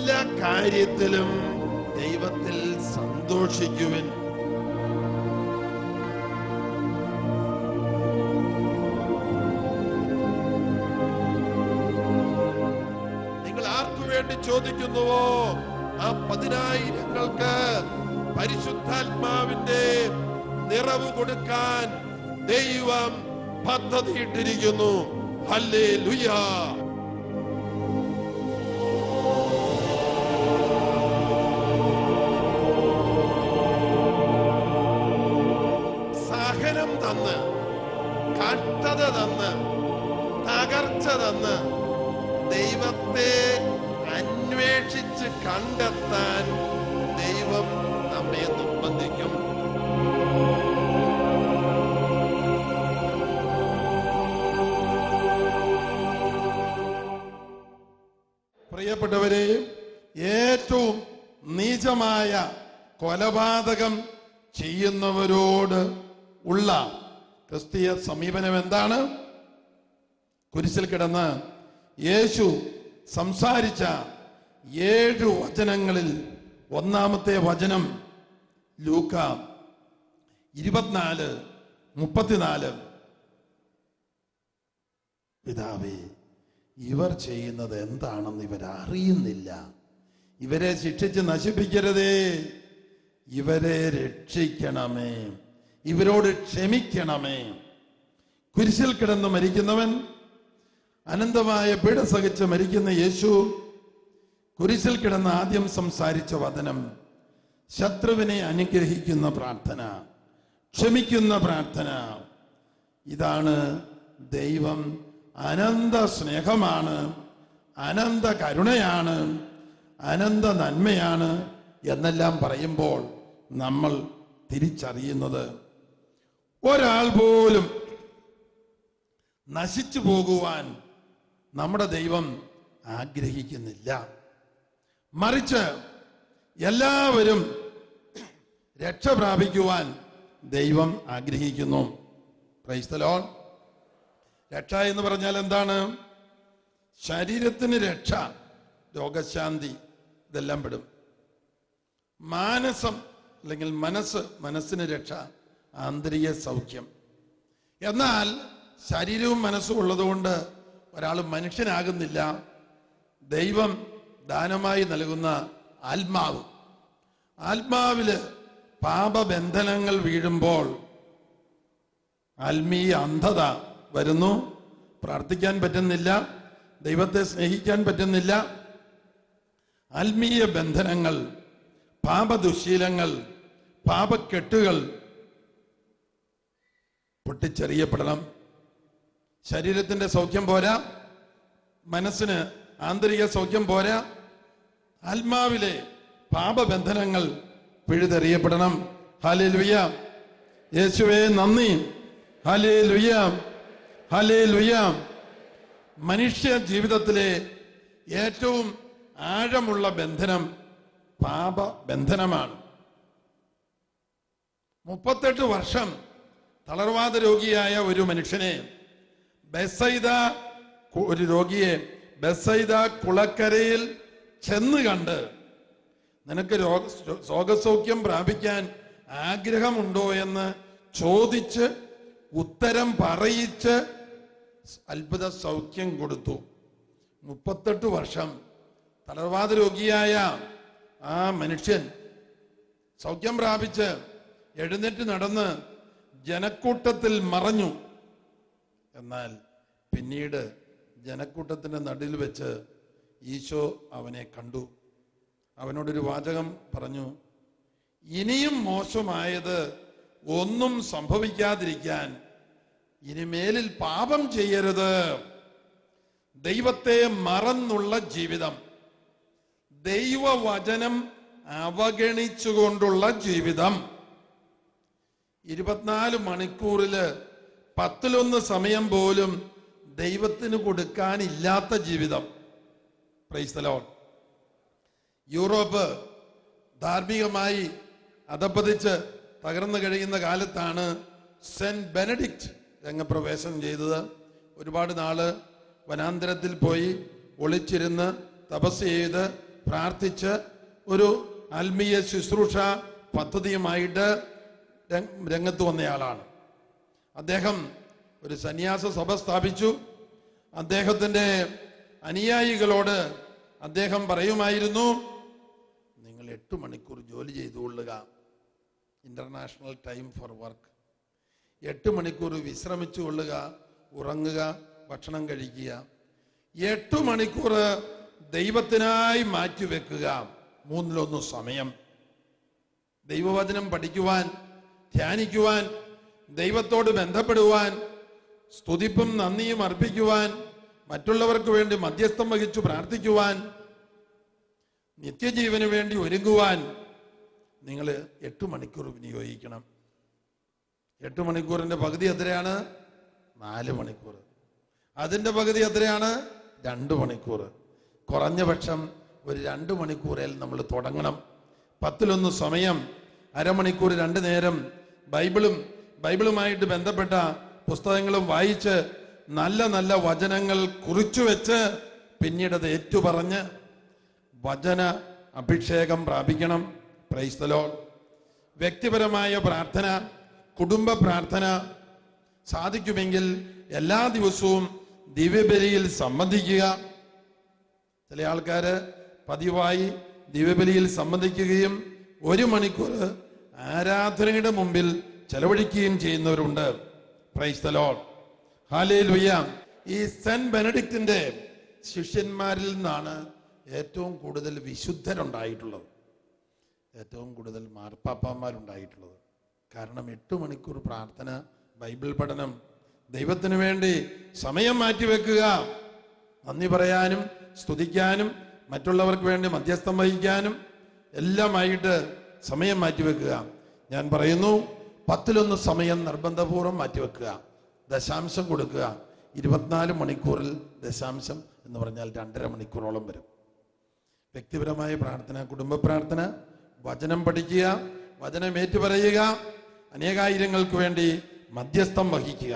എല്ലാ കാര്യത്തിലും ദൈവത്തിൽ സന്തോഷിക്കുവിൻ. നിങ്ങൾ ആർക്കു വേണ്ടി ചോദിക്കുന്നുവോ ആ 10,000-ങ്ങൾക്ക് പരിശുദ്ധാത്മാവിന്റെ നിറവ് കൊടുക്കാൻ ദൈവം പദ്ധതിയിട്ടിരിക്കുന്നു. ഹല്ലേലൂയ. സഹനം തന്ന്, കഷ്ടത തന്ന്, തകർച്ച തന്ന് ദൈവത്തെ അന്വേഷിച്ച് കണ്ടെത്താൻ ദൈവം നമ്മെ നിർബന്ധിക്കും. പ്രിയപ്പെട്ടവരെ, ഏറ്റവും നീചമായ കൊലപാതകം ചെയ്യുന്നവരോട് ഉള്ള ക്രിസ്തീയ സമീപനം എന്താണ്? കുരിശിൽ കിടന്ന് യേശു സംസാരിച്ച 7 വചനങ്ങളിൽ ഒന്നാമത്തെ വചനം ലൂക്ക 24:34. പിതാവേ, ഇവർ ചെയ്യുന്നത് എന്താണെന്ന് ഇവരറിയുന്നില്ല. ഇവരെ ശിക്ഷിച്ച് നശിപ്പിക്കരുതേ, ഇവരെ രക്ഷിക്കണമേ, ഇവരോട് ക്ഷമിക്കണമേ. കുരിശിൽ കിടന്ന് മരിക്കുന്നവൻ, അനന്തമായ പീഡ സഹിച്ച് മരിക്കുന്ന യേശു കുരിശിൽ കിടന്ന് ആദ്യം സംസാരിച്ച വചനം ശത്രുവിനെ അനുഗ്രഹിക്കുന്ന പ്രാർത്ഥന, ക്ഷമിക്കുന്ന പ്രാർത്ഥന. ഇതാണ് ദൈവം അനന്ത സ്നേഹമാണ്, അനന്ത കരുണയാണ്, അനന്ത നന്മയാണ് എന്നെല്ലാം പറയുമ്പോൾ നമ്മൾ തിരിച്ചറിയുന്നത് ഒരാൾ പോലും നശിച്ചു പോകുവാൻ നമ്മുടെ ദൈവം ആഗ്രഹിക്കുന്നില്ല. മറിച്ച് എല്ലാവരും രക്ഷ പ്രാപിക്കുവാൻ ദൈവം ആഗ്രഹിക്കുന്നു. Price the Lord. രക്ഷ എന്ന് പറഞ്ഞാൽ എന്താണ്? ശരീരത്തിന് രക്ഷ, രോഗശാന്തി, ഇതെല്ലാം പെടും. മാനസം അല്ലെങ്കിൽ മനസ്സിന് രക്ഷ, ആന്തരിക സൗഖ്യം. എന്നാൽ ശരീരവും മനസ്സും ഉള്ളതുകൊണ്ട് ഒരാൾ മനുഷ്യനാകുന്നില്ല. ദൈവം ദാനമായി നൽകുന്ന ആത്മാവില് പാപബന്ധനങ്ങൾ വീഴുമ്പോൾ ആത്മീയ അന്ധത വരുന്നു. പ്രാർത്ഥിക്കാൻ പറ്റുന്നില്ല, ദൈവത്തെ സ്നേഹിക്കാൻ പറ്റുന്നില്ല. ആത്മീയ ബന്ധനങ്ങൾ, പാപദുശീലങ്ങൾ, പാപക്കെട്ടുകൾ പൊട്ടിച്ചെറിയപ്പെടണം. ശരീരത്തിന്റെ സൗഖ്യം പോരാ, മനസ്സിന് ആന്തരിക സൗഖ്യം പോരാ, ആത്മാവിലെ പാപബന്ധനങ്ങൾ പിഴുതെറിയപ്പെടണം. ഹല്ലേലൂയ. യേശുവേ നന്ദി. Hallelujah, hallelujah. മനുഷ്യ ജീവിതത്തിലെ ഏറ്റവും ആഴമുള്ള ബന്ധനം പാപബന്ധനമാണ്. 38 വർഷം തളർവാദ രോഗിയായ ഒരു മനുഷ്യനെ ഒരു രോഗിയെ ബെത്സയിദ കുളക്കരയിൽ ചെന്ന് കണ്ട്, നിനക്ക് രോഗസൗഖ്യം പ്രാപിക്കാൻ ആഗ്രഹമുണ്ടോ എന്ന് ചോദിച്ച് ഉത്തരം പറയിച്ച് അത്ഭുത സൗഖ്യം കൊടുത്തു. 38 വർഷം തളർവാദ രോഗിയായ ആ മനുഷ്യൻ സൗഖ്യം പ്രാപിച്ച് എഴുന്നേറ്റ് നടന്ന് ജനക്കൂട്ടത്തിൽ മറഞ്ഞു. എന്നാൽ പിന്നീട് ജനക്കൂട്ടത്തിന്റെ നടുവിൽ വെച്ച് ഈശോ അവനെ കണ്ടു. അവനോടൊരു വാചകം പറഞ്ഞു, ഇനിയും മോശമായത് ഒന്നും സംഭവിക്കാതിരിക്കാൻ ഇനിമേലിൽ പാപം ചെയ്യരുത്. ദൈവത്തെ മറന്നുള്ള ജീവിതം, ദൈവവചനം അവഗണിച്ചുകൊണ്ടുള്ള ജീവിതം, 24 മണിക്കൂറില് 10-1 സമയം പോലും ദൈവത്തിന് കൊടുക്കാനില്ലാത്ത ജീവിതം. Price the Lord. യൂറോപ്പ് ധാർമ്മികമായി അധപ്പതിച്ച് തകർന്നു കഴിയുന്ന കാലത്താണ് സെന്റ് ബെനഡിക്റ്റ് രംഗപ്രവേശനം ചെയ്തത്. ഒരുപാട് നാള് വനാന്തരത്തിൽ പോയി ഒളിച്ചിരുന്ന് തപസ് ചെയ്ത് പ്രാർത്ഥിച്ച് ഒരു ആത്മീയ ശുശ്രൂഷ പദ്ധതിയുമായിട്ട് രംഗത്ത് വന്നയാളാണ്. അദ്ദേഹം ഒരു സന്യാസ സഭ സ്ഥാപിച്ചു. അദ്ദേഹത്തിൻ്റെ അനുയായികളോട് അദ്ദേഹം പറയുമായിരുന്നു, നിങ്ങൾ 8 മണിക്കൂർ ജോലി ചെയ്തുകൊള്ളുക, ഇന്റർനാഷണൽ ടൈം ഫോർ വർക്ക്. 8 മണിക്കൂർ വിശ്രമിച്ചു കൊള്ളുക, ഉറങ്ങുക, ഭക്ഷണം കഴിക്കുക. 8 മണിക്കൂർ ദൈവത്തിനായി മാറ്റിവെക്കുക. 1/3 സമയം ദൈവവചനം പഠിക്കുവാൻ, ധ്യാനിക്കുവാൻ, ദൈവത്തോട് ബന്ധപ്പെടുവാൻ, സ്തുതിപ്പും നന്ദിയും അർപ്പിക്കുവാൻ, മറ്റുള്ളവർക്ക് വേണ്ടി മധ്യസ്ഥം വഹിച്ചു പ്രാർത്ഥിക്കുവാൻ, നിത്യജീവന് വേണ്ടി ഒരുങ്ങുവാൻ നിങ്ങൾ 8 മണിക്കൂർ വിനിയോഗിക്കണം. 8 മണിക്കൂറിന്റെ പകുതി എത്രയാണ്? 4 മണിക്കൂർ. അതിന്റെ പകുതി എത്രയാണ്? 2 മണിക്കൂർ. കുറഞ്ഞ പക്ഷം ഒരു 2 മണിക്കൂറിൽ നമ്മൾ തുടങ്ങണം. 10/1 സമയം, അരമണിക്കൂർ 2 നേരം ബൈബിളുമായിട്ട് ബന്ധപ്പെട്ട പുസ്തകങ്ങളും വായിച്ച് നല്ല നല്ല വചനങ്ങൾ കുറിച്ചു വെച്ച് പിന്നീട് അത് ഏറ്റുപറഞ്ഞ് വചന അഭിഷേകം പ്രാപിക്കണം. Praise the Lord. വ്യക്തിപരമായ പ്രാർത്ഥന, കുടുംബ പ്രാർത്ഥന സാധിക്കുമെങ്കിൽ എല്ലാ ദിവസവും ദിവ്യബലിയിൽ സംബന്ധിക്കുക. ചില ആൾക്കാര് പതിവായി ദിവ്യബലിയിൽ സംബന്ധിക്കുകയും 1 മണിക്കൂർ ആരാധനയുടെ മുമ്പിൽ ചെലവഴിക്കുകയും ചെയ്യുന്നവരുണ്ട്. Price the Lord. ഹല്ലേലൂയ. ഈ സെന്റ് ബെനഡിക്റ്റിന്റെ ശിഷ്യന്മാരിൽ നിന്നാണ് ഏറ്റവും കൂടുതൽ വിശുദ്ധരുണ്ടായിട്ടുള്ളത്, ഏറ്റവും കൂടുതൽ മാർപ്പാപ്പന്മാരുണ്ടായിട്ടുള്ളത്. കാരണം 8 മണിക്കൂർ പ്രാർത്ഥന, ബൈബിൾ പഠനം, ദൈവത്തിന് വേണ്ടി സമയം മാറ്റിവെക്കുക, നന്ദി പറയാനും സ്തുതിക്കാനും മറ്റുള്ളവർക്ക് വേണ്ടി മധ്യസ്ഥം വഹിക്കാനും എല്ലാമായിട്ട് സമയം മാറ്റിവെക്കുക. ഞാൻ പറയുന്നു, 10/1 സമയം നിർബന്ധപൂർവ്വം മാറ്റിവെക്കുക. ദശാംശം കൊടുക്കുക. 24 മണിക്കൂറിൽ ദശാംശം എന്ന് പറഞ്ഞാൽ 2.5 മണിക്കൂറോളം വരും. വ്യക്തിപരമായ പ്രാർത്ഥന, കുടുംബ പ്രാർത്ഥന, വചനം പഠിക്കുക, വചനം ഏറ്റുപറയുക, അനേകായിരങ്ങൾക്ക് വേണ്ടി മധ്യസ്ഥം വഹിക്കുക.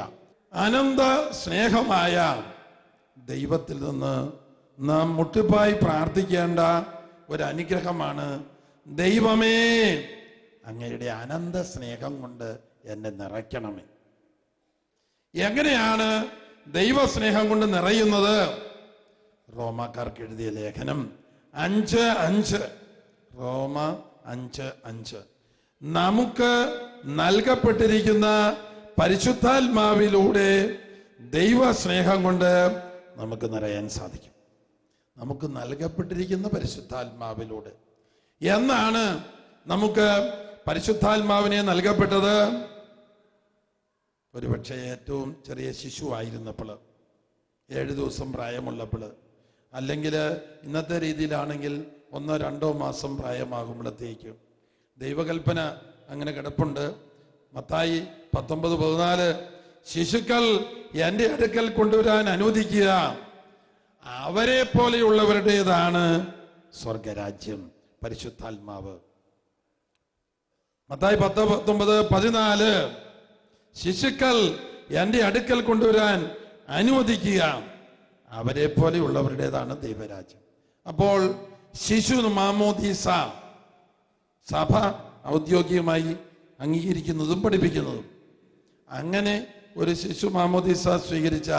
അനന്ത സ്നേഹമായ ദൈവത്തിൽ നിന്ന് നാം മുട്ടിപ്പായി പ്രാർത്ഥിക്കേണ്ട ഒരു അനുഗ്രഹമാണ്, ദൈവമേ അങ്ങയുടെ അനന്ത സ്നേഹം കൊണ്ട് എന്നെ നിറയ്ക്കണമേ. എങ്ങനെയാണ് ദൈവസ്നേഹം കൊണ്ട് നിറയുന്നത്? റോമാക്കാർക്ക് എഴുതിയ ലേഖനം 5:5, റോമ 5:5, നമുക്ക് നൽകപ്പെട്ടിരിക്കുന്ന പരിശുദ്ധാത്മാവിലൂടെ ദൈവസ്നേഹം കൊണ്ട് നമുക്ക് നിറയാൻ സാധിക്കും. നമുക്ക് നൽകപ്പെട്ടിരിക്കുന്ന പരിശുദ്ധാത്മാവിലൂടെ. എന്നാണ് നമുക്ക് പരിശുദ്ധാത്മാവിനെ നൽകപ്പെട്ടത്? ഒരുപക്ഷെ ഏറ്റവും ചെറിയ ശിശുവായിരുന്നപ്പോൾ, 7 ദിവസം പ്രായമുള്ളപ്പോൾ, അല്ലെങ്കിൽ ഇന്നത്തെ രീതിയിലാണെങ്കിൽ 1-2 മാസം പ്രായമാകുമ്പോഴത്തേക്കും. ദൈവകൽപ്പന അങ്ങനെ കിടപ്പുണ്ട്. മത്തായി 19:14, ശിശുക്കൾ എൻ്റെ അടുക്കൽ കൊണ്ടുവരാൻ അനുവദിക്കുക, അവരെ പോലെയുള്ളവരുടേതാണ് സ്വർഗരാജ്യം. പരിശുദ്ധാത്മാവ്. മത്തായി 10:19-14, ശിശുക്കൾ എൻ്റെ അടുക്കൽ കൊണ്ടുവരാൻ അനുവദിക്കുക, അവരെ പോലെയുള്ളവരുടേതാണ് ദൈവരാജ്യം. അപ്പോൾ ശിശു മാമോദീസ സഭ ഔദ്യോഗികമായി അംഗീകരിക്കുന്നതും പഠിപ്പിക്കുന്നതും. അങ്ങനെ ഒരു ശിശു മാമോദീസ സ്വീകരിച്ച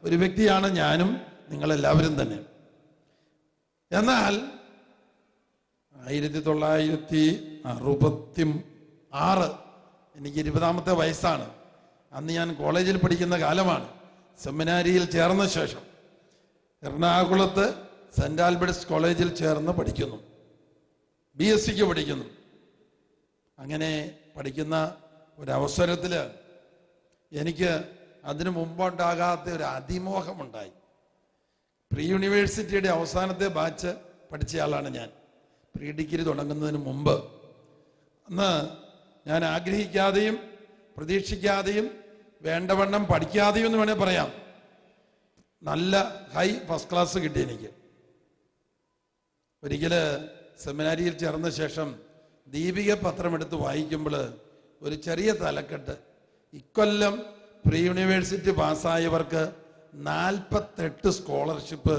ഒരു വ്യക്തിയാണ് ഞാനും നിങ്ങളെല്ലാവരും തന്നെ. എന്നാൽ 1966 എനിക്ക് 20ാമത്തെ വയസ്സാണ്. അന്ന് ഞാൻ കോളേജിൽ പഠിക്കുന്ന കാലമാണ്. സെമിനാരിയിൽ ചേർന്ന ശേഷം എറണാകുളത്ത് സെന്റ് ആൽബർട്ട്സ് കോളേജിൽ ചേർന്ന് പഠിക്കുന്നു, BSc പഠിക്കുന്നു. അങ്ങനെ പഠിക്കുന്ന ഒരവസരത്തിൽ എനിക്ക് അതിനു മുമ്പുണ്ടാകാത്ത ഒരു അതിമോഹമുണ്ടായി. പ്രീ യൂണിവേഴ്സിറ്റിയുടെ അവസാനത്തെ ബാച്ച് പഠിച്ചയാളാണ് ഞാൻ. പ്രീ ഡിഗ്രി തുടങ്ങുന്നതിന് മുമ്പ് അന്ന് ഞാൻ ആഗ്രഹിക്കാതെയും പ്രതീക്ഷിക്കാതെയും വേണ്ടവണ്ണം പഠിക്കാതെയും എന്ന് വേണേൽ പറയാം, നല്ല ഫസ്റ്റ് ക്ലാസ് കിട്ടി എനിക്ക്. ഒരിക്കല് സെമിനാരിയിൽ ചേർന്ന ശേഷം ദീപിക പത്രം എടുത്ത് വായിക്കുമ്പോൾ ഒരു ചെറിയ തലക്കെട്ട്, ഇക്കൊല്ലം പ്രീ യൂണിവേഴ്സിറ്റി പാസ്സായവർക്ക് 48 സ്കോളർഷിപ്പ്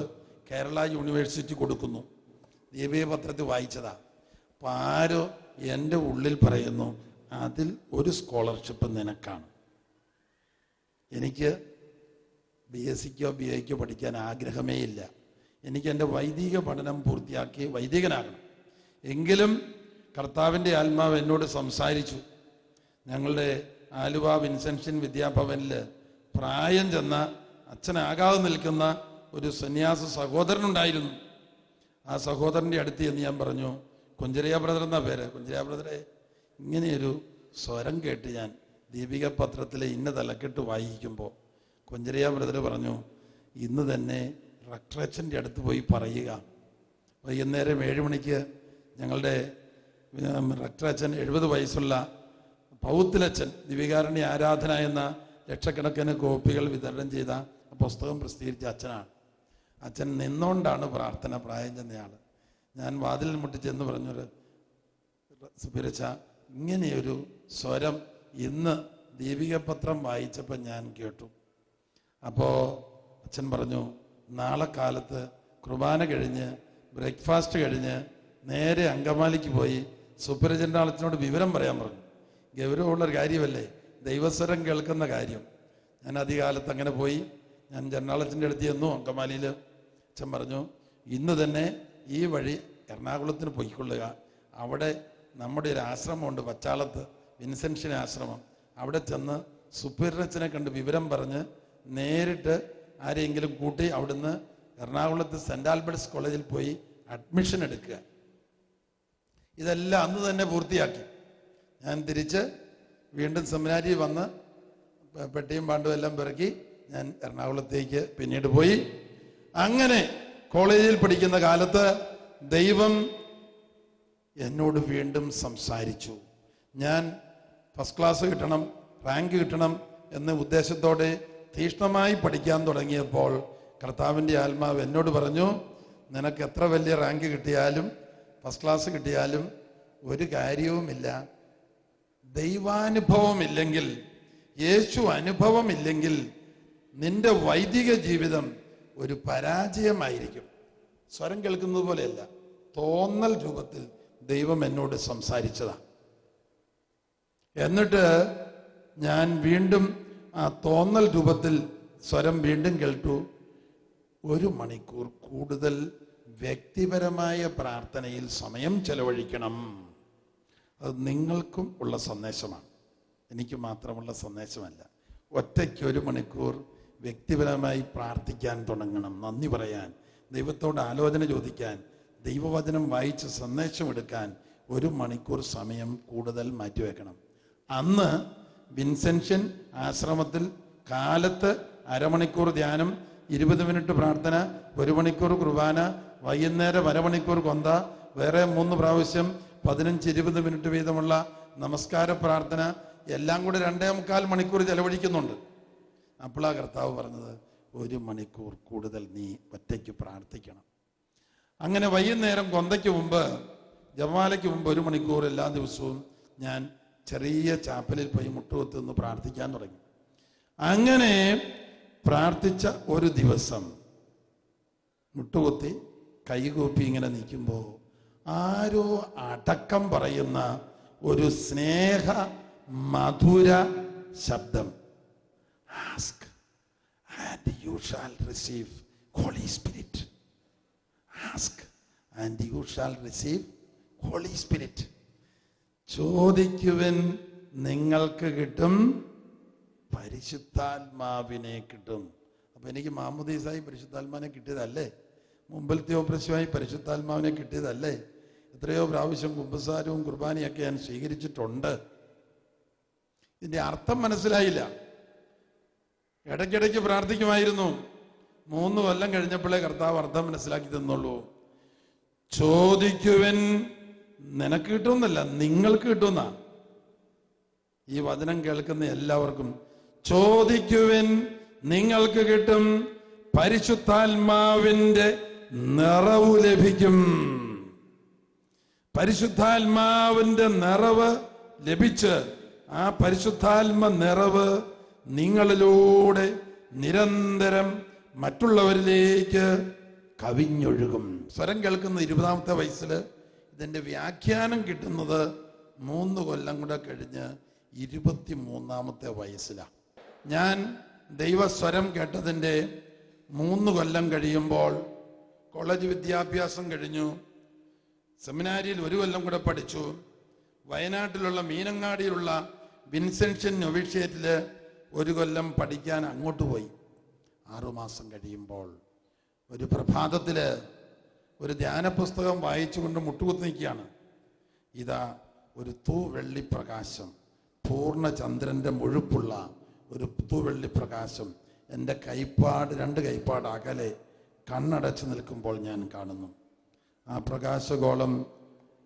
കേരള യൂണിവേഴ്സിറ്റി കൊടുക്കുന്നു. ദീപികപത്രത്തിൽ വായിച്ചതാ. അപ്പം ആരോ എൻ്റെ ഉള്ളിൽ പറയുന്നു, അതിൽ ഒരു സ്കോളർഷിപ്പ് നിനക്കാണ്. എനിക്ക് BScക്കോ BAക്കോ പഠിക്കാൻ ആഗ്രഹമേ ഇല്ല. എനിക്ക് എൻ്റെ വൈദിക പഠനം പൂർത്തിയാക്കി വൈദികനാകണം. എങ്കിലും കർത്താവിൻ്റെ ആത്മാവ് എന്നോട് സംസാരിച്ചു. ഞങ്ങളുടെ ആലുവ വിൻസെൻഷൻ വിദ്യാഭവനിൽ പ്രായം ചെന്ന അച്ഛനാകാതെ നിൽക്കുന്ന ഒരു സന്യാസ സഹോദരനുണ്ടായിരുന്നു. ആ സഹോദരൻ്റെ അടുത്ത് എന്ന് ഞാൻ പറഞ്ഞു, കുഞ്ചരിയ ബ്രദർ എന്നാ പേര്, കുഞ്ചരിയ ബ്രദറെ, ഇങ്ങനെയൊരു സ്വരം കേട്ട് ഞാൻ ദീപിക പത്രത്തിലെ ഇന്ന തലക്കെട്ട് വായിക്കുമ്പോൾ കുഞ്ചരിയ ബ്രദർ പറഞ്ഞു, ഇന്ന് തന്നെ റക്ടറച്ചൻ്റെ അടുത്ത് പോയി പറയുക. വൈകുന്നേരം 7 മണിക്ക് ഞങ്ങളുടെ റക്ടറച്ചൻ 70 വയസ്സുള്ള പൗത്തിലച്ചൻ ദിവികാരുണ്യ ആരാധന എന്ന ലക്ഷക്കണക്കിന് കോപ്പികൾ വിതരണം ചെയ്ത പുസ്തകം പ്രസിദ്ധീകരിച്ച അച്ഛനാണ്. അച്ഛൻ നിന്നുകൊണ്ടാണ് പ്രാർത്ഥന, പ്രായം ചെന്നയാൾ. ഞാൻ വാതിൽ മുട്ടിച്ചെന്ന് പറഞ്ഞൊരു സുബിരച്ച, ഇങ്ങനെയൊരു സ്വരം ഇന്ന് ദീപികപത്രം വായിച്ചപ്പോൾ ഞാൻ കേട്ടു. അപ്പോൾ അച്ഛൻ പറഞ്ഞു, നാളെ കാലത്ത് കുർബാന കഴിഞ്ഞ് ബ്രേക്ക്ഫാസ്റ്റ് കഴിഞ്ഞ് നേരെ അങ്കമാലിക്ക് പോയി സുബ്രജൻ്റെ ആളത്തിനോട് വിവരം പറയാൻ പറഞ്ഞു. ഗൗരവമുള്ളൊരു കാര്യമല്ലേ, ദൈവസ്വരം കേൾക്കുന്ന കാര്യം. ഞാൻ അധികാലത്ത് അങ്ങനെ പോയി. ഞാൻ ജനറാളത്തിൻ്റെ അടുത്ത് ചെന്നു അങ്കമാലിയിൽ. അച്ഛൻ പറഞ്ഞു, ഇന്ന് തന്നെ ഈ വഴി എറണാകുളത്തിന് പോയിക്കൊള്ളുക. അവിടെ നമ്മുടെ ഒരു ആശ്രമമുണ്ട് പച്ചാളത്ത്, വിൻസെൻഷൻ ആശ്രമം. അവിടെ ചെന്ന് സുപ്പീരിയറച്ചനെ കണ്ട് വിവരം പറഞ്ഞ് നേരിട്ട് ആരെങ്കിലും കൂട്ടി അവിടുന്ന് എറണാകുളത്ത് സെൻറ് ആൽബർട്ട്സ് കോളേജിൽ പോയി അഡ്മിഷൻ എടുക്കുക. ഇതെല്ലാം അന്ന് തന്നെ പൂർത്തിയാക്കി. ഞാൻ തിരിച്ച് വീണ്ടും സെമിനാരി വന്ന് പെട്ടിയും പാണ്ടും എല്ലാം പിറക്കി ഞാൻ എറണാകുളത്തേക്ക് പിന്നീട് പോയി. അങ്ങനെ കോളേജിൽ പഠിക്കുന്ന കാലത്ത് ദൈവം എന്നോട് വീണ്ടും സംസാരിച്ചു. ഞാൻ ഫസ്റ്റ് ക്ലാസ് കിട്ടണം, റാങ്ക് കിട്ടണം എന്ന ഉദ്ദേശത്തോടെ തീക്ഷ്ണമായി പഠിക്കാൻ തുടങ്ങിയപ്പോൾ കർത്താവിൻ്റെ ആത്മാവ് എന്നോട് പറഞ്ഞു, നിനക്ക് എത്ര വലിയ റാങ്ക് കിട്ടിയാലും ഫസ്റ്റ് ക്ലാസ് കിട്ടിയാലും ഒരു കാര്യവുമില്ല. ദൈവാനുഭവമില്ലെങ്കിൽ, യേശു അനുഭവമില്ലെങ്കിൽ നിന്റെ വൈദിക ജീവിതം ഒരു പരാജയമായിരിക്കും. സ്വരം കേൾക്കുന്നത് പോലെയല്ല, തോന്നൽ രൂപത്തിൽ ദൈവം എന്നോട് സംസാരിച്ചതാണ്. എന്നിട്ട് ഞാൻ വീണ്ടും ആ തോന്നൽ രൂപത്തിൽ സ്വരം വീണ്ടും കേട്ടു. 1 മണിക്കൂർ കൂടുതൽ വ്യക്തിപരമായ പ്രാർത്ഥനയിൽ സമയം ചെലവഴിക്കണം. അത് നിങ്ങൾക്കും ഉള്ള സന്ദേശമാണ്, എനിക്ക് മാത്രമുള്ള സന്ദേശമല്ല. ഒറ്റയ്ക്ക് 1 മണിക്കൂർ വ്യക്തിപരമായി പ്രാർത്ഥിക്കാൻ തുടങ്ങണം, നന്ദി പറയാൻ, ദൈവത്തോട് ആലോചന ചോദിക്കാൻ, ദൈവവചനം വായിച്ച് സന്ദേശം എടുക്കാൻ 1 മണിക്കൂർ സമയം കൂടുതൽ മാറ്റിവെക്കണം. അന്ന് വിൻസെൻഷൻ ആശ്രമത്തിൽ കാലത്ത് 1/2 മണിക്കൂർ ധ്യാനം, 20 മിനിറ്റ് പ്രാർത്ഥന, 1 മണിക്കൂർ കുർബാന, വൈകുന്നേരം 1/2 മണിക്കൂർ കൊന്ത, വേറെ 3 പ്രാവശ്യം 15-20 മിനിറ്റ് വീതമുള്ള നമസ്കാര പ്രാർത്ഥന, എല്ലാം കൂടി 2.25 മണിക്കൂർ ചെലവഴിക്കുന്നുണ്ട്. അപ്പോഴാ കർത്താവ് പറഞ്ഞത്, 1 മണിക്കൂർ കൂടുതൽ നീ ഒറ്റയ്ക്ക് പ്രാർത്ഥിക്കണം. അങ്ങനെ വൈകുന്നേരം കൊന്തയ്ക്ക് മുമ്പ്, ജപമാലയ്ക്ക് മുമ്പ് 1 മണിക്കൂർ എല്ലാ ദിവസവും ഞാൻ ചെറിയ ചാപ്പലിൽ പോയി മുട്ടുകുത്തുനിന്ന് പ്രാർത്ഥിക്കാൻ തുടങ്ങി. അങ്ങനെ പ്രാർത്ഥിച്ച ഒരു ദിവസം മുട്ടുകുത്തി കൈകൂപ്പി ഇങ്ങനെ നിൽക്കുമ്പോൾ ആരോ അടക്കം പറയുന്ന ഒരു സ്നേഹ മധുര ശബ്ദം, ask and you shall receive Holy Spirit. Ask and you shall receive Holy Spirit. ചോദിക്കുവിൻ നിങ്ങൾക്ക് കിട്ടും, പരിശുദ്ധാത്മാവിനെ കിട്ടും. അപ്പൊ എനിക്ക് മാമുദീസായി പരിശുദ്ധാത്മാവിനെ കിട്ടിയതല്ലേ? മുമ്പിലത്തെ ഓപ്പറേഷനുമായി പരിശുദ്ധാത്മാവിനെ കിട്ടിയതല്ലേ? എത്രയോ പ്രാവശ്യം കുമ്പസാരവും കുർബാനയൊക്കെ ഞാൻ സ്വീകരിച്ചിട്ടുണ്ട്. ഇതിന്റെ അർത്ഥം മനസ്സിലായില്ല. ഇടയ്ക്കിടയ്ക്ക് പ്രാർത്ഥിക്കുമായിരുന്നു. 3 കൊല്ലം കഴിഞ്ഞപ്പോഴേ കർത്താവ് അർത്ഥം മനസ്സിലാക്കി തന്നുള്ളൂ. ചോദിക്കുവൻ നിനക്ക് കിട്ടുമെന്നല്ല, നിങ്ങൾക്ക് കിട്ടുന്ന. ഈ വചനം കേൾക്കുന്ന എല്ലാവർക്കും ചോദിക്കുവിൻ നിങ്ങൾക്ക് കിട്ടും, പരിശുദ്ധാത്മാവിന്റെ നിറവ് ലഭിക്കും. പരിശുദ്ധാത്മാവിന്റെ നിറവ് ലഭിച്ച് ആ പരിശുദ്ധാത്മ നിറവ് നിങ്ങളിലൂടെ നിരന്തരം മറ്റുള്ളവരിലേക്ക് കവിഞ്ഞൊഴുകും. സ്വരം കേൾക്കുന്ന 20-ാമത്തെ വയസ്സിൽ ഇതിൻ്റെ വ്യാഖ്യാനം കിട്ടുന്നത് 3 കൊല്ലം കൂടെ കഴിഞ്ഞ് 23-ാമത്തെ വയസ്സിലാണ്. ഞാൻ ദൈവസ്വരം കേട്ടതിൻ്റെ 3 കൊല്ലം കഴിയുമ്പോൾ കോളേജ് വിദ്യാഭ്യാസം കഴിഞ്ഞു. സെമിനാരിയിൽ 1 കൊല്ലം കൂടെ പഠിച്ചു. വയനാട്ടിലുള്ള മീനങ്ങാടിയിലുള്ള വിൻസെൻഷൻ നൊവിഷ്യേറ്റിൽ 1 കൊല്ലം പഠിക്കാൻ അങ്ങോട്ട് പോയി. 6 മാസം കഴിയുമ്പോൾ ഒരു പ്രഭാതത്തിൽ ഒരു ധ്യാന പുസ്തകം വായിച്ചുകൊണ്ട് മുട്ടുകുത്തി നിൽക്കുകയാണ്. ഇതാ ഒരു തൂവെള്ളി പ്രകാശം, പൂർണ്ണചന്ദ്രൻ്റെ മുഴുപ്പുള്ള ഒരു തൂവെള്ളി പ്രകാശം എൻ്റെ 2 കൈപ്പാട് അകലെ കണ്ണടച്ച് നിൽക്കുമ്പോൾ ഞാൻ കാണുന്നു. ആ പ്രകാശഗോളം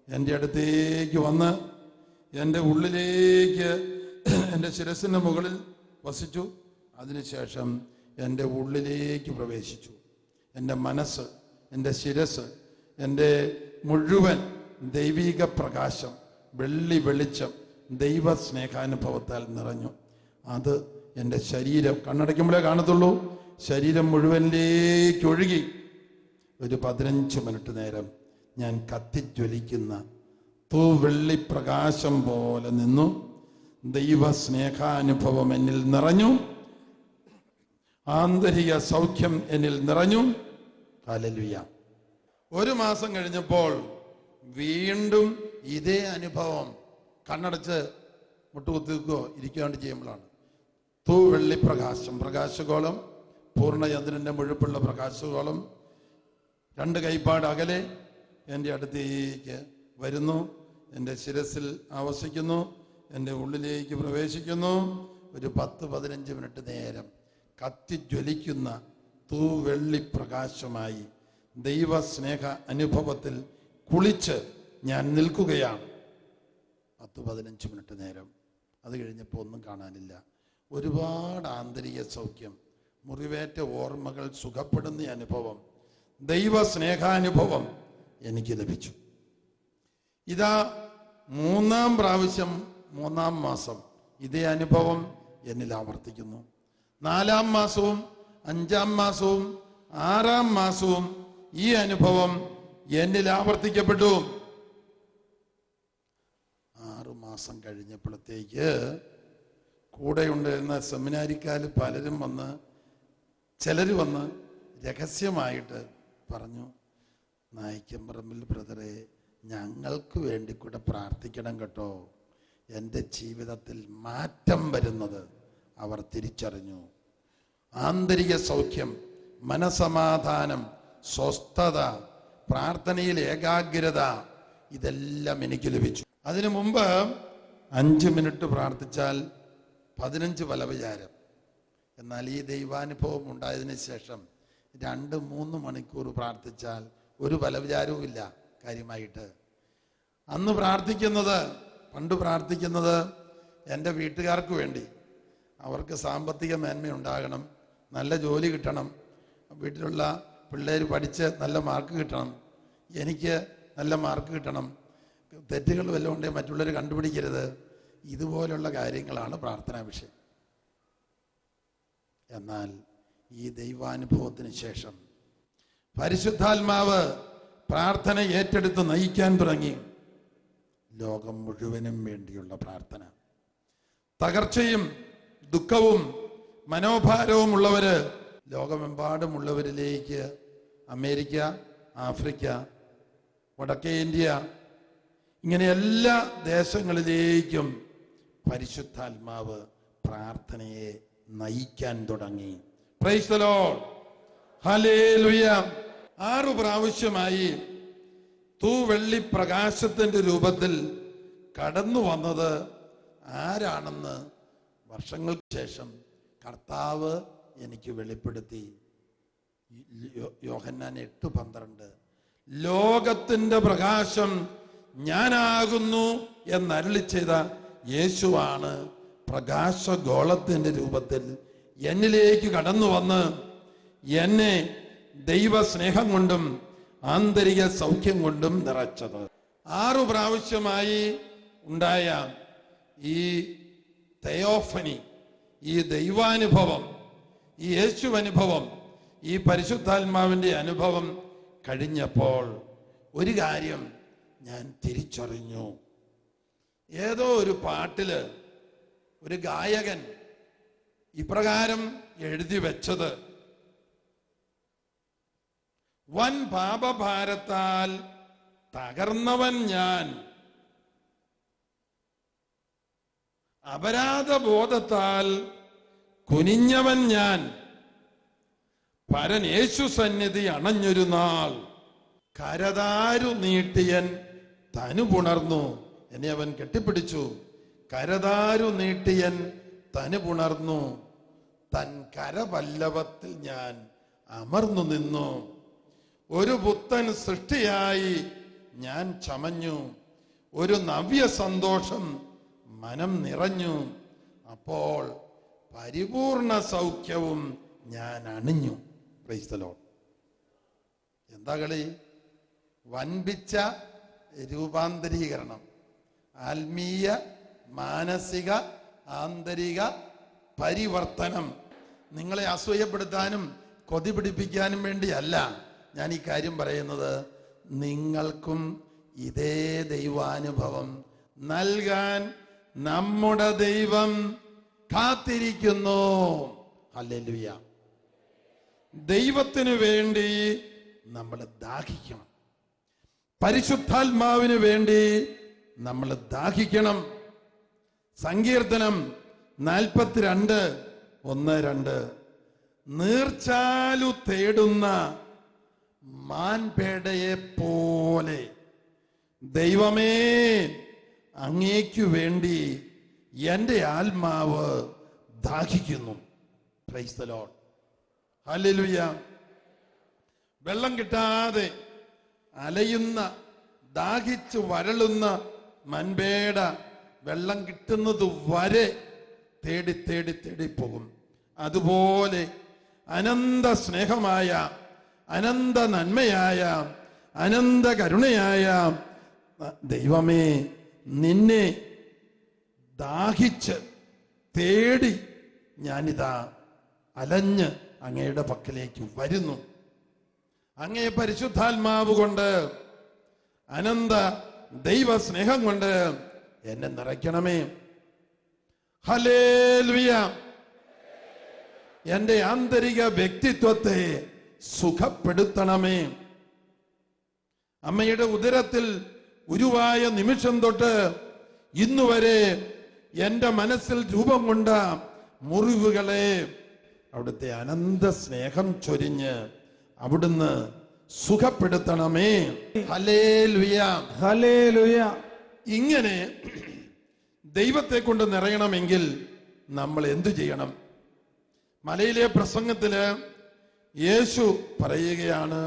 എൻ്റെ അടുത്തേക്ക് വന്ന് എൻ്റെ ഉള്ളിലേക്ക് എൻ്റെ ശിരസിൻ്റെ മുകളിൽ വസിച്ചു. അതിനുശേഷം എൻ്റെ ഉള്ളിലേക്ക് പ്രവേശിച്ചു. എൻ്റെ മനസ്സ്, എൻ്റെ ശിരസ്, എൻ്റെ മുഴുവൻ ദൈവിക പ്രകാശം, വെള്ളി വെളിച്ചം, ദൈവ സ്നേഹാനുഭവത്താൽ നിറഞ്ഞു. അത് എൻ്റെ ശരീരം കണ്ണടയ്ക്കുമ്പോഴേ കാണത്തുള്ളൂ, ശരീരം മുഴുവനിലേക്ക് ഒഴുകി. ഒരു 15 മിനിറ്റ് നേരം ഞാൻ കത്തിജ്വലിക്കുന്ന തൂവെള്ളി പ്രകാശം പോലെ നിന്നു. ദൈവ സ്നേഹാനുഭവം എന്നിൽ നിറഞ്ഞു, ആന്തരിക സൗഖ്യം എന്നിൽ നിറഞ്ഞു. ഹല്ലേലൂയ. 1 മാസം കഴിഞ്ഞപ്പോൾ വീണ്ടും ഇതേ അനുഭവം കണ്ണടച്ച് മുട്ടുകുത്തിക്കോ ഇരിക്കാണ്ട് ചെയ്യുമ്പോഴാണ്. തൂവെള്ളി പ്രകാശം, പ്രകാശഗോളം, പൂർണ്ണചന്ദ്രൻ്റെ മുഴുപ്പുള്ള പ്രകാശഗോളം 2 കൈപ്പാട് അകലെ എൻ്റെ അടുത്തേക്ക് വരുന്നു. എൻ്റെ ശിരസിൽ ആവസിക്കുന്നു, എൻ്റെ ഉള്ളിലേക്ക് പ്രവേശിക്കുന്നു. ഒരു 10-15 മിനിറ്റ് നേരം കത്തിജ്വലിക്കുന്ന തൂവെള്ളി പ്രകാശമായി ദൈവ സ്നേഹ അനുഭവത്തിൽ കുളിച്ച് ഞാൻ നിൽക്കുകയാണ്. 10-15 മിനിറ്റ് നേരം. അത് കഴിഞ്ഞപ്പോൾ ഒന്നും കാണാനില്ല. ഒരുപാട് ആന്തരിക സൗഖ്യം, മുറിവേറ്റ ഓർമ്മകൾ സുഖപ്പെടുന്ന അനുഭവം, ദൈവ സ്നേഹാനുഭവം എനിക്ക് ലഭിച്ചു. ഇതാ 3-ാം പ്രാവശ്യം 3-ാം മാസം ഇതേ അനുഭവം എന്നിൽ ആവർത്തിക്കുന്നു. 4-ാം മാസവും 5-ാം മാസവും 6-ാം മാസവും ഈ അനുഭവം എന്നിൽ ആവർത്തിക്കപ്പെട്ടു. 6 മാസം കഴിഞ്ഞപ്പോഴത്തേക്ക് കൂടെയുണ്ടായിരുന്ന സെമിനാരിക്കാർ പലരും വന്ന്, ചിലർ വന്ന് രഹസ്യമായിട്ട് പറഞ്ഞു, നായിക്കമ്പറമ്പിൽ ബ്രദറെ, ഞങ്ങൾക്ക് വേണ്ടി കൂടെ പ്രാർത്ഥിക്കണം കേട്ടോ. എൻ്റെ ജീവിതത്തിൽ മാറ്റം വരുന്നത് അവർ തിരിച്ചറിഞ്ഞു. ആന്തരിക സൗഖ്യം, മനസമാധാനം, സ്വസ്ഥത, പ്രാർത്ഥനയിൽ ഏകാഗ്രത, ഇതെല്ലാം എനിക്ക് ലഭിച്ചു. അതിനു മുമ്പ് 5 മിനിറ്റ് പ്രാർത്ഥിച്ചാൽ 15 ഫലവിചാരം. എന്നാൽ ഈ ദൈവാനുഭവം ഉണ്ടായതിനു ശേഷം 2-3 മണിക്കൂർ പ്രാർത്ഥിച്ചാൽ ഒരു ഫലവിചാരവും ഇല്ല കാര്യമായിട്ട്. അന്ന് പണ്ട് പ്രാർത്ഥിക്കുന്നത് എൻ്റെ വീട്ടുകാർക്ക് വേണ്ടി, അവർക്ക് സാമ്പത്തിക മേന്മയുണ്ടാകണം, നല്ല ജോലി കിട്ടണം, വീട്ടിലുള്ള പിള്ളേർ പഠിച്ച് നല്ല മാർക്ക് കിട്ടണം, എനിക്ക് നല്ല മാർക്ക് കിട്ടണം, തെറ്റുകൾ വല്ലതും ഉണ്ടെങ്കിൽ മറ്റുള്ളവർ കണ്ടുപിടിക്കരുത്, ഇതുപോലുള്ള കാര്യങ്ങളാണ് പ്രാർത്ഥനാ വിഷയം. എന്നാൽ ഈ ദൈവാനുഭവത്തിന് ശേഷം പരിശുദ്ധാത്മാവ് പ്രാർത്ഥന ഏറ്റെടുത്ത് നയിക്കാൻ തുടങ്ങി. ലോകം മുഴുവനും വേണ്ടിയുള്ള പ്രാർത്ഥന. തകർച്ചയും ദുഃഖവും മനോഭാരവും ഉള്ളവര് ലോകമെമ്പാടുമുള്ളവരിലേക്ക്, അമേരിക്ക, ആഫ്രിക്ക, വടക്കേ ഇന്ത്യ, ഇങ്ങനെ എല്ലാ ദേശങ്ങളിലേക്കും പരിശുദ്ധാത്മാവ് പ്രാർത്ഥനയെ നയിക്കാൻ തുടങ്ങി. Price the Lord, hallelujah. 6 പ്രാവശ്യമായി തൂവെള്ളി പ്രകാശത്തിന്റെ രൂപത്തിൽ കടന്നു വന്നത് ആരാണെന്ന് വർഷങ്ങൾക്ക് ശേഷം കർത്താവ് എനിക്ക് വെളിപ്പെടുത്തി. യോഹന്നാൻ 8:12, ലോകത്തിന്റെ പ്രകാശം ഞാനാകുന്നു എന്നരുളി ചെയ്ത യേശുവാണ് പ്രകാശഗോളത്തിന്റെ രൂപത്തിൽ എന്നിലേക്ക് കടന്നു വന്ന് എന്നെ ദൈവ സ്നേഹം കൊണ്ടും ആന്തരിക സൗഖ്യം കൊണ്ടും നിറച്ചത്. 6 പ്രാവശ്യമായി ഉണ്ടായ ഈ തെയോഫനി, ഈ ദൈവാനുഭവം, ഈ യേശു അനുഭവം ഈ പരിശുദ്ധാത്മാവിൻ്റെ അനുഭവം കഴിഞ്ഞപ്പോൾ ഒരു കാര്യം ഞാൻ തിരിച്ചറിഞ്ഞു. ഏതോ ഒരു പാട്ടില് ഒരു ഗായകൻ ഇപ്രകാരം എഴുതി വെച്ചത്: വൻ പാപഭാരത്താൽ തകർന്നവൻ ഞാൻ, അപരാധബോധത്താൽ കുനിഞ്ഞവൻ ഞാൻ, പരൻ യേശു സന്നിധി അണഞ്ഞൊരു നാൾ കരതാരു നീട്ടിയൻ തനുപുണർന്നു. എന്നെ അവൻ കെട്ടിപ്പിടിച്ചു. കരതാരു നീട്ടിയൻ തനുപുണർന്നു. തൻ കരപല്ലവത്തിൽ ഞാൻ അമർന്നു നിന്നു. ഒരു പുത്തൻ സൃഷ്ടിയായി ഞാൻ ചമഞ്ഞു. ഒരു നവ്യ സന്തോഷം മനം നിറഞ്ഞു. അപ്പോൾ പരിപൂർണ സൗഖ്യവും ഞാൻ അണിഞ്ഞു. Praise the Lord. എന്താ കളി? വൻപിച്ച രൂപാന്തരീകരണം, ആത്മീയ മാനസിക ആന്തരിക പരിവർത്തനം. നിങ്ങളെ അസൂയപ്പെടുത്താനും കൊതി പിടിപ്പിക്കാനും വേണ്ടിയല്ല ഞാൻ ഈ കാര്യം പറയുന്നത്. നിങ്ങൾക്കും ഇതേ ദൈവാനുഭവം നൽകാൻ നമ്മുടെ ദൈവം കാത്തിരിക്കുന്നു. ഹല്ലേലൂയ. ദൈവത്തിന് വേണ്ടി നമ്മൾ ദാഹിക്കണം. പരിശുദ്ധാത്മാവിന് വേണ്ടി നമ്മൾ ദാഹിക്കണം. സങ്കീർത്തനം 42:1-2 നീർച്ചാലു തേടുന്ന മാൻപേടയെ പോലെ ദൈവമേ അങ്ങേക്കു വേണ്ടി എൻ്റെ ആത്മാവ് ദാഹിക്കുന്നു. Praise the Lord. ഹല്ലേലൂയ. വെള്ളം കിട്ടാതെ അലയുന്ന ദാഹിച്ചു വരളുന്ന മൻപേട വെള്ളം കിട്ടുന്നത് വരെ തേടി തേടി തേടിപ്പോകും. അതുപോലെ അനന്ത സ്നേഹമായ, അനന്ത നന്മയായ, അനന്ത കരുണയായ ദൈവമേ, നിന്നെ ദാഹിച്ച് തേടി ഞാനിതാ അലഞ്ഞ് അങ്ങയുടെ പക്കലേക്ക് വരുന്നു. അങ്ങേ പരിശുദ്ധാത്മാവ് കൊണ്ട്, അനന്ത ദൈവ സ്നേഹം കൊണ്ട് എന്നെ നിറയ്ക്കണമേ. ഹല്ലേലൂയ. എന്റെ ആന്തരിക വ്യക്തിത്വത്തെ സുഖപ്പെടുത്തണമേ. അമ്മയുടെ ഉദരത്തിൽ ഉരുവായ നിമിഷം തൊട്ട് ഇന്നുവരെ എന്റെ മനസ്സിൽ രൂപം കൊണ്ട മുറിവുകളെ അവിടുത്തെ അനന്ത സ്നേഹം ചൊരിഞ്ഞ് അവിടുന്ന് സുഖപ്പെടുത്തണമേ. Hallelujah, hallelujah. ഇങ്ങനെ ദൈവത്തെ കൊണ്ട് നിറയണമെങ്കിൽ നമ്മൾ എന്തു ചെയ്യണം? മലയിലെ പ്രസംഗത്തില് യേശു പറയുകയാണ്,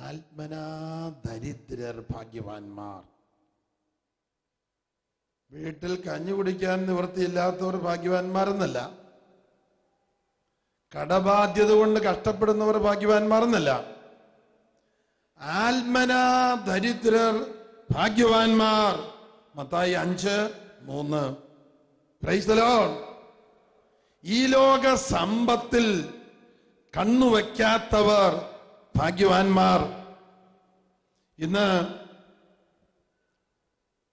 ആത്മനാ ദരിദ്രർ ഭാഗ്യവാന്മാർ. വീട്ടിൽ കഞ്ഞി കുടിക്കാൻ നിവൃത്തിയില്ലാത്തവർ ഭാഗ്യവാന്മാരെന്നല്ല, കടബാധ്യത കൊണ്ട് കഷ്ടപ്പെടുന്നവർ ഭാഗ്യവാന്മാരെന്നല്ല, ആത്മനാ ദരിദ്രർ ഭാഗ്യവാന്മാർ. മത്തായി 5:3. Price the Lord. ഈ ലോക സമ്പത്തിൽ കണ്ണുവെക്കാത്തവർ ഭാഗ്യവാന്മാർ. ഇന്ന്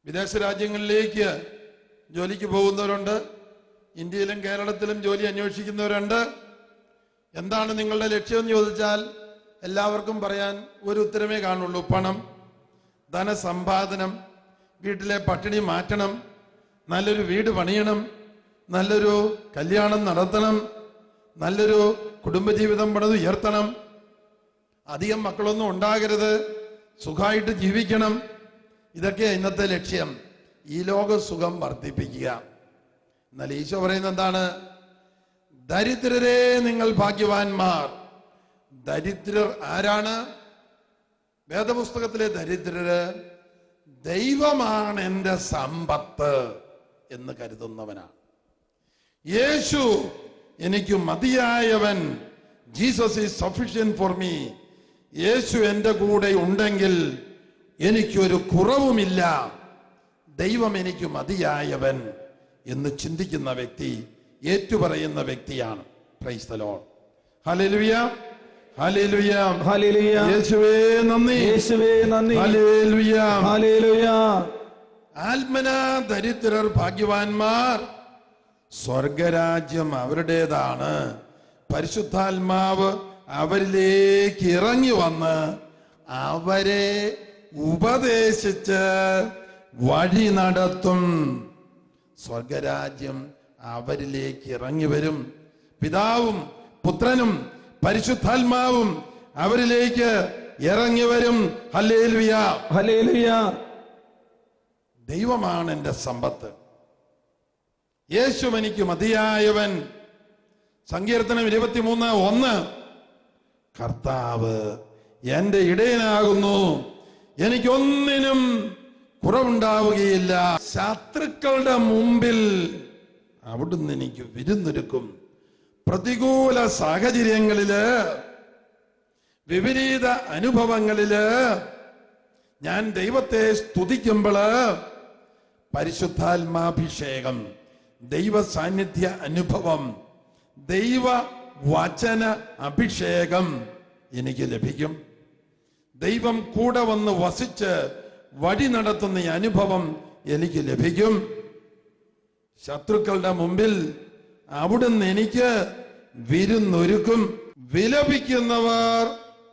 വിദേശ രാജ്യങ്ങളിലേക്ക് ജോലിക്ക് പോകുന്നവരുണ്ട്, ഇന്ത്യയിലും കേരളത്തിലും ജോലി അന്വേഷിക്കുന്നവരുണ്ട്. എന്താണ് നിങ്ങളുടെ ലക്ഷ്യം എന്ന് ചോദിച്ചാൽ എല്ലാവർക്കും പറയാൻ ഒരു ഉത്തരമേ കാണുള്ളൂ: പണം, ധനസമ്പാദനം, വീട്ടിലെ പട്ടിണി മാറ്റണം, നല്ലൊരു വീട് പണിയണം, നല്ലൊരു കല്യാണം നടത്തണം, നല്ലൊരു കുടുംബജീവിതം പണിതുയർത്തണം, അധികം മക്കളൊന്നും ഉണ്ടാകരുത്, സുഖമായിട്ട് ജീവിക്കണം. ഇതൊക്കെ ഇന്നത്തെ ലക്ഷ്യം, ഈ ലോക സുഖം വർദ്ധിപ്പിക്കുക. എന്നാൽ ഈശോ പറയുന്നത് എന്താണ്? ദരിദ്രരെ നിങ്ങൾ ഭാഗ്യവാന്മാർ. ദരിദ്രർ ആരാണ്? വേദപുസ്തകത്തിലെ ദരിദ്രര് ദൈവമാണ് എൻ്റെ സമ്പത്ത് എന്ന് കരുതുന്നവനാണ്. യേശു എനിക്ക് മതിയായവൻ. Jesus is sufficient for me. യേശു എൻ്റെ കൂടെ ഉണ്ടെങ്കിൽ എനിക്കൊരു കുറവുമില്ല. ദൈവം എനിക്ക് മതിയായവൻ എന്ന് ചിന്തിക്കുന്ന വ്യക്തി, ഏറ്റുപറയുന്ന വ്യക്തിയാണ്. Price the Lord. Hallelujah, hallelujah, hallelujah. യേശുവേ നന്ദി, യേശുവേ നന്ദി. Hallelujah, hallelujah. ആത്മനാ ദരിദ്രർ ഭാഗ്യവാന്മാർ, സ്വർഗരാജ്യം അവരുടേതാണ്. പരിശുദ്ധാത്മാവ് അവരിലേക്ക് ഇറങ്ങി വന്ന് അവരെ ഉപദേശിച്ച് വഴി നടത്തും. സ്വർഗരാജ്യം അവരിലേക്ക് ഇറങ്ങി വരും. പിതാവും പുത്രനും പരിശുദ്ധാത്മാവും അവരിലേക്ക് ഇറങ്ങി വരും. Hallelujah, hallelujah. ദൈവമാണ് എൻ്റെ സമ്പത്ത്, യേശു എനിക്ക് മതിയായവൻ. സങ്കീർത്തനം 23:1. കർത്താവ് എന്റെ ഇടയനാകുന്നു, എനിക്കൊന്നിനും കുറവുണ്ടാവുകയില്ല. ശത്രുക്കളുടെ മുമ്പിൽ അവിടുന്ന് എനിക്ക് വിരുന്നൊരുക്കും. പ്രതികൂല സാഹചര്യങ്ങളില്, വിപരീത അനുഭവങ്ങളില് ഞാൻ ദൈവത്തെ സ്തുതിക്കുമ്പോള് പരിശുദ്ധാത്മാഭിഷേകം, ദൈവ സാന്നിധ്യ അനുഭവം, ദൈവ വചന അഭിഷേകം എനിക്ക് ലഭിക്കും. ദൈവം കൂടെ വന്ന് വസിച്ച് വഴി നടത്തുന്ന ഈ അനുഭവം എനിക്ക് ലഭിക്കും. ശത്രുക്കളുടെ മുമ്പിൽ അവിടുന്ന് എനിക്ക് വിരുന്നൊരുക്കും. വിലപിക്കുന്നവർ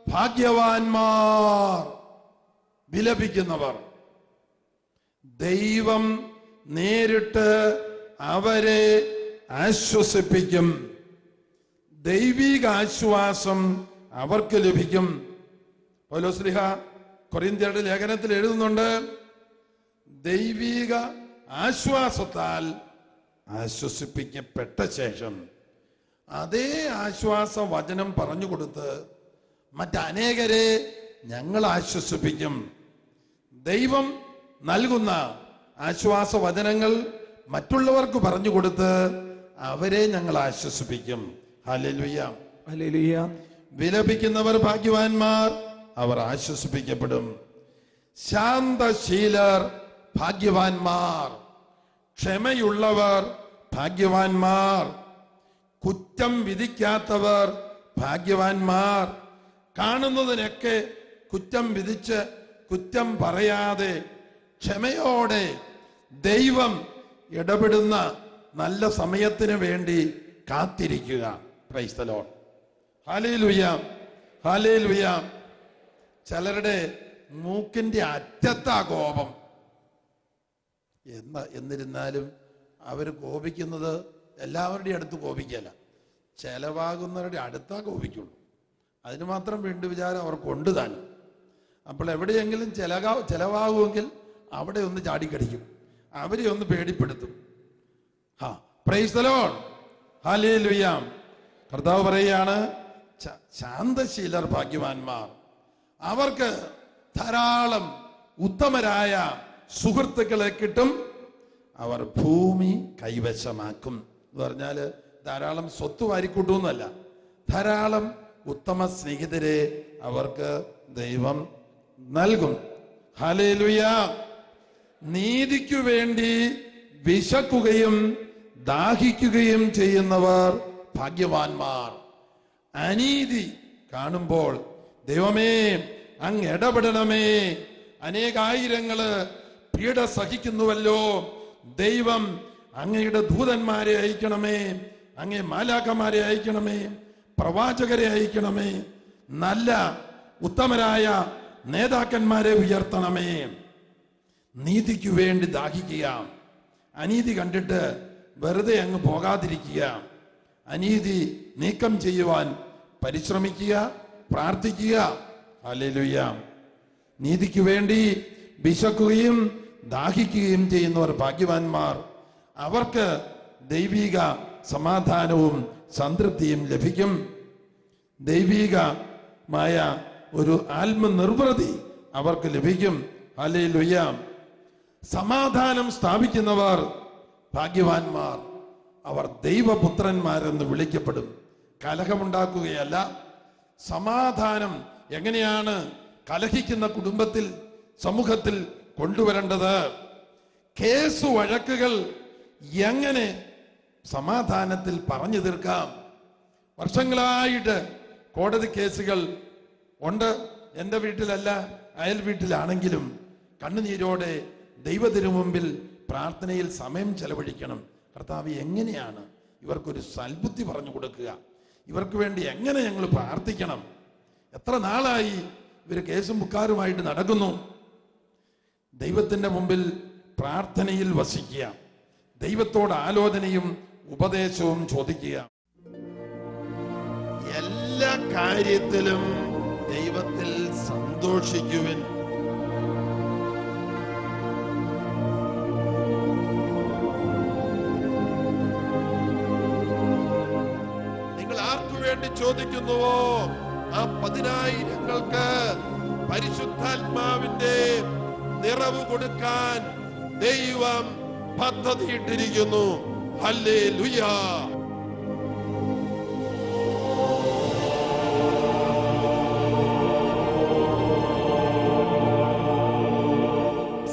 ഭാഗ്യവാന്മാർ. വിലപിക്കുന്നവർ, ദൈവം നേരിട്ട് അവരെ ആശ്വസിപ്പിക്കും. ദൈവിക ആശ്വാസം അവർക്ക് ലഭിക്കും. പൗലോസ്ലീഹ കൊരിന്ത്യരുടെ ലേഖനത്തിൽ എഴുതുന്നുണ്ട്, ദൈവിക ആശ്വാസത്താൽ ആശ്വസിപ്പിക്കപ്പെട്ട ശേഷം അതേ ആശ്വാസ വചനം പറഞ്ഞുകൊടുത്ത് മറ്റനേകരെ ഞങ്ങൾ ആശ്വസിപ്പിക്കും. ദൈവം നൽകുന്ന ആശ്വാസ വചനങ്ങൾ മറ്റുള്ളവർക്ക് പറഞ്ഞു കൊടുത്ത് അവരെ ഞങ്ങൾ ആശ്വസിപ്പിക്കും. Hallelujah, hallelujah. വിലപിക്കുന്നവർ ഭാഗ്യവാന്മാർ, അവർ ആശ്വസിപ്പിക്കപ്പെടും. ശാന്തശീലർ ഭാഗ്യവാന്മാർ, ക്ഷമയുള്ളവർ ഭാഗ്യവാന്മാർ, കുറ്റം വിധിക്കാത്തവർ ഭാഗ്യവാന്മാർ. കാണുന്നതിനൊക്കെ കുറ്റം വിധിച്ച് കുറ്റം പറയാതെ ക്ഷമയോടെ ദൈവം ഇടപെടുന്ന നല്ല സമയത്തിന് വേണ്ടി കാത്തിരിക്കുക. Price the Lord. Hallelujah, hallelujah. ചിലരുടെ മൂക്കിന്റെ അറ്റത്താ കോപം. എന്നിരുന്നാലും അവർ കോപിക്കുന്നത് എല്ലാവരുടെയും അടുത്ത് കോപിക്കല, ചെലവാകുന്നവരുടെ അടുത്താ കോപിക്കുള്ളൂ. അതിന് മാത്രം വീണ്ടു വിചാരം അവർക്കുണ്ട് താനും. അപ്പോൾ എവിടെയെങ്കിലും ചെലവാകുമെങ്കിൽ അവിടെ ഒന്ന് ചാടിക്കടിക്കും, അവരെ ഒന്ന് പേടിപ്പെടുത്തും. Praise the Lord, hallelujah. കർത്താവ് പറയുകയാണ്, ശാന്തശീലർ ഭാഗ്യവാന്മാർ, അവർക്ക് ധാരാളം ഉത്തമരായ സുഹൃത്തുക്കളെ കിട്ടും. അവർ ഭൂമി കൈവശമാക്കും എന്ന് പറഞ്ഞാൽ ധാരാളം സ്വത്ത് വാരിക്കൂട്ടുമെന്നല്ല, ധാരാളം ഉത്തമ സ്നേഹിതരെ അവർക്ക് ദൈവം നൽകും. ഹല്ലേലൂയ. നീതിക്കു വേണ്ടി വിശക്കുകയും ദാഹിക്കുകയും ചെയ്യുന്നവർ ഭാഗ്യവാന്മാർ. അനീതി കാണുമ്പോൾ ദൈവമേ അങ്ങ് ഇടപെടണമേ, അനേകായിരങ്ങള് പീഡ സഹിക്കുന്നുവല്ലോ, ദൈവം അങ്ങയുടെ ദൂതന്മാരെ അയക്കണമേ, അങ്ങേ മാലാഖമാരെ അയക്കണമേ, പ്രവാചകരെ അയക്കണമേ, നല്ല ഉത്തമരായ നേതാക്കന്മാരെ ഉയർത്തണമേ. നീതിക്ക് വേണ്ടി ദാഹിക്കുക, അനീതി കണ്ടിട്ട് വെറുതെ അങ്ങ് പോകാതിരിക്കുക, അനീതി നീക്കം ചെയ്യുവാൻ പരിശ്രമിക്കുക, പ്രാർത്ഥിക്കുക. ഹല്ലേലൂയ. നീതിക്ക് വേണ്ടി വിശക്കുകയും ദാഹിക്കുകയും ചെയ്യുന്നവർ ഭാഗ്യവാന്മാർ, അവർക്ക് ദൈവിക സമാധാനവും സംതൃപ്തിയും ലഭിക്കും. ദൈവികമായ ഒരു ആത്മനിർവൃതി അവർക്ക് ലഭിക്കും. ഹല്ലേലൂയ. സമാധാനം സ്ഥാപിക്കുന്നവർ ഭാഗ്യവാന്മാർ, അവർ ദൈവപുത്രന്മാരെന്ന് വിളിക്കപ്പെടും. കലഹമുണ്ടാക്കുകയല്ല, സമാധാനം എങ്ങനെയാണ് കലഹിക്കുന്ന കുടുംബത്തിൽ സമൂഹത്തിൽ കൊണ്ടുവരേണ്ടത്, കേസ് വഴക്കുകൾ എങ്ങനെ സമാധാനത്തിൽ പറഞ്ഞു തീർക്കാം, വർഷങ്ങളായിട്ട് കോടതി കേസുകൾ ഉണ്ട്. എൻ്റെ വീട്ടിലല്ല, അയൽ വീട്ടിലാണെങ്കിലും കണ്ണുനീരോടെ ദൈവത്തിനു മുമ്പിൽ പ്രാർത്ഥനയിൽ സമയം ചെലവഴിക്കണം. കർത്താവ്, എങ്ങനെയാണ് ഇവർക്കൊരു സൽബുദ്ധി പറഞ്ഞു കൊടുക്കുക? ഇവർക്ക് വേണ്ടി എങ്ങനെ ഞങ്ങൾ പ്രാർത്ഥിക്കണം? എത്ര നാളായി ഇവർ കേസും ബുക്കാരുമായിട്ട് നടക്കുന്നു? ദൈവത്തിന്റെ മുമ്പിൽ പ്രാർത്ഥനയിൽ വസിക്കുക, ദൈവത്തോട് ആലോചനയും ഉപദേശവും ചോദിക്കുക. എല്ലാ കാര്യത്തിലും ദൈവത്തിൽ സന്തോഷിക്കുവിൻ. നിങ്ങൾ ആർക്കു വേണ്ടി ചോദിക്കുന്നുവോ ആ 10,000-ങ്ങൾക്ക് പരിശുദ്ധാത്മാവിന്റെ നിറവ് കൊടുക്കാൻ ദൈവം പദ്ധതിയിട്ടിരിക്കുന്നു. ഹല്ലേലൂയ.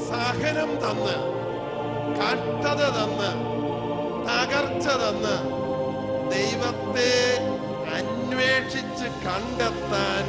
സഹനം തന്ന്, കഷ്ടത തന്ന്, തകർച്ച തന്ന് ദൈവത്തെ അന്വേഷിച്ച് കണ്ടെത്താൻ